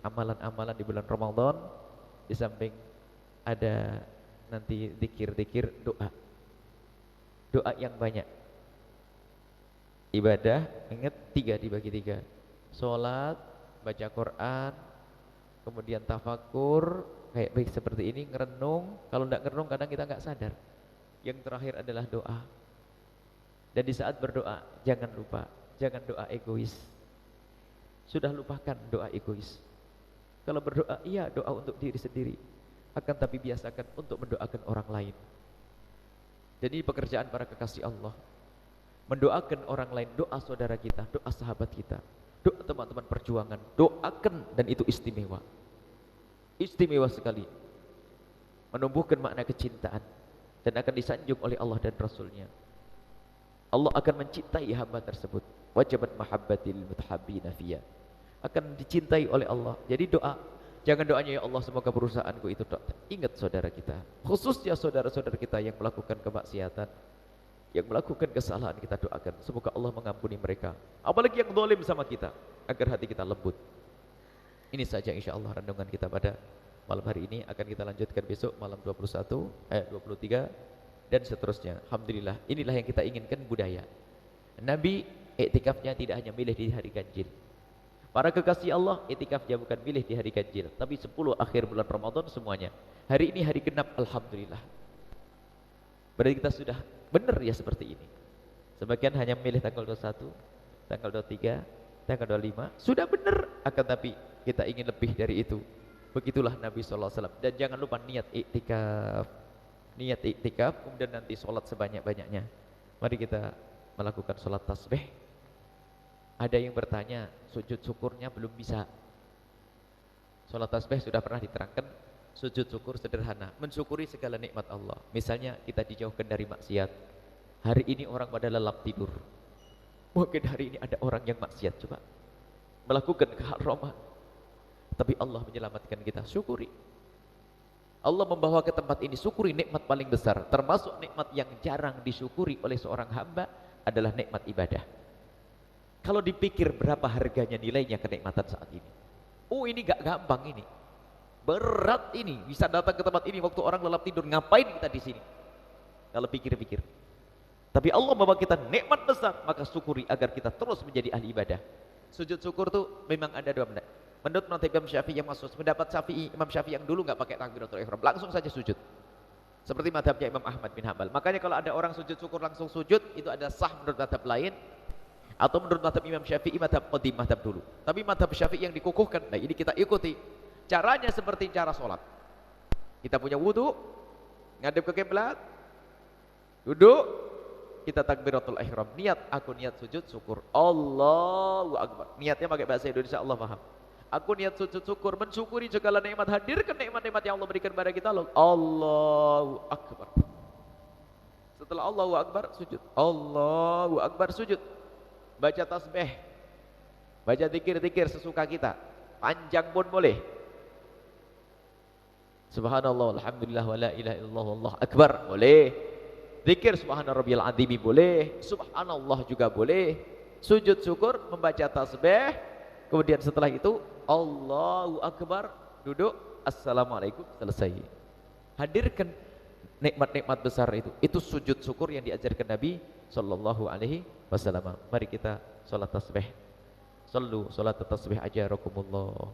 amalan-amalan di bulan Ramadan. Di samping ada nanti zikir-zikir, doa. Doa yang banyak. Ibadah, ingat 3 dibagi 3. Salat, baca Quran, kemudian tafakur, kayak baik seperti ini, ngerenung. Kalau enggak ngerenung kadang kita enggak sadar. Yang terakhir adalah doa. Dan di saat berdoa, jangan lupa, jangan doa egois. Sudah lupakan doa egois. Kalau berdoa, iya doa untuk diri sendiri. Akan tapi biasakan untuk mendoakan orang lain. Jadi pekerjaan para kekasih Allah. Mendoakan orang lain, doa saudara kita, doa sahabat kita, doa teman-teman perjuangan, doakan, dan itu istimewa. Istimewa sekali. Menumbuhkan makna kecintaan dan akan disanjung oleh Allah dan Rasulnya. Allah akan mencintai hamba tersebut. Wajabat mahabbatil mutahabbina fiyya. Akan dicintai oleh Allah. Jadi doa, jangan doanya ya Allah semoga perusahaanku itu. Ingat saudara kita, khususnya saudara-saudara kita yang melakukan kemaksiatan, yang melakukan kesalahan, kita doakan semoga Allah mengampuni mereka. Apalagi yang zalim sama kita, agar hati kita lembut. Ini saja insyaallah renungan kita pada malam hari ini. Akan kita lanjutkan besok malam 23 dan seterusnya. Alhamdulillah, inilah yang kita inginkan budaya. Nabi iktikafnya tidak hanya milih di hari ganjil. Para kekasih Allah iktikafnya bukan milih di hari ganjil, tapi 10 akhir bulan Ramadan semuanya. Hari ini hari genap, alhamdulillah. Berarti kita sudah benar ya seperti ini. Sebagian hanya milih tanggal 21, tanggal 23, tanggal 25. Sudah benar, akan tapi kita ingin lebih dari itu. Begitulah Nabi sallallahu alaihi wasallam. Dan jangan lupa niat iktikaf. Niat iktikaf, kemudian nanti sholat sebanyak-banyaknya. Mari kita melakukan sholat tasbih. Ada yang bertanya, sujud syukurnya belum bisa. Sholat tasbih sudah pernah diterangkan. Sujud syukur sederhana, mensyukuri segala nikmat Allah. Misalnya kita dijauhkan dari maksiat. Hari ini orang pada lelap tidur. Mungkin hari ini ada orang yang maksiat, coba melakukan keharaman, tapi Allah menyelamatkan kita, syukuri. Allah membawa ke tempat ini, syukuri nikmat paling besar. Termasuk nikmat yang jarang disyukuri oleh seorang hamba adalah nikmat ibadah. Kalau dipikir berapa harganya, nilainya kenikmatan saat ini. Oh, ini gak gampang ini. Berat ini, bisa datang ke tempat ini waktu orang lelap tidur. Ngapain kita di sini? Kalau pikir-pikir. Tapi Allah membawa kita nikmat besar, maka syukuri agar kita terus menjadi ahli ibadah. Sujud syukur tuh memang ada 2 benda. Menurut Imam Syafi'i yang masuk pendapat Syafi'i, Imam Syafi'i yang dulu nggak pakai takbiratul ihram, langsung saja sujud. Seperti mazhabnya Imam Ahmad bin Hanbal. Makanya kalau ada orang sujud syukur langsung sujud, itu ada sah menurut mazhab lain. Atau menurut mazhab Imam Syafi'i, mazhab qadim, mazhab dulu. Tapi mazhab Syafi'i yang dikukuhkan, nah ini kita ikuti. Caranya seperti cara sholat. Kita punya wudu, ngadep ke kiblat, duduk, kita takbiratul ihram, niat, aku niat sujud syukur, Allahu Akbar. Niatnya pakai bahasa Indonesia, Allah paham. Aku niat sujud syukur, mensyukuri segala nikmat, hadirkan nikmat-nikmat yang Allah berikan kepada kita. Allahu Akbar. Setelah Allahu Akbar, sujud. Allahu Akbar, sujud. Baca tasbih, baca zikir-zikir sesuka kita, panjang pun boleh. Subhanallah, alhamdulillah, wa la ilaha illallah, wallahu akbar, boleh. Zikir subhana rabbiyal azim boleh, subhanallah juga boleh. Sujud syukur, membaca tasbih, kemudian setelah itu Allahu Akbar, duduk, assalamualaikum, selesai. Hadirkan nikmat-nikmat besar itu. Itu sujud syukur yang diajarkan Nabi sallallahu alaihi wasallam. Mari kita salat tasbih. Sallu salat tasbih ajarakumullah.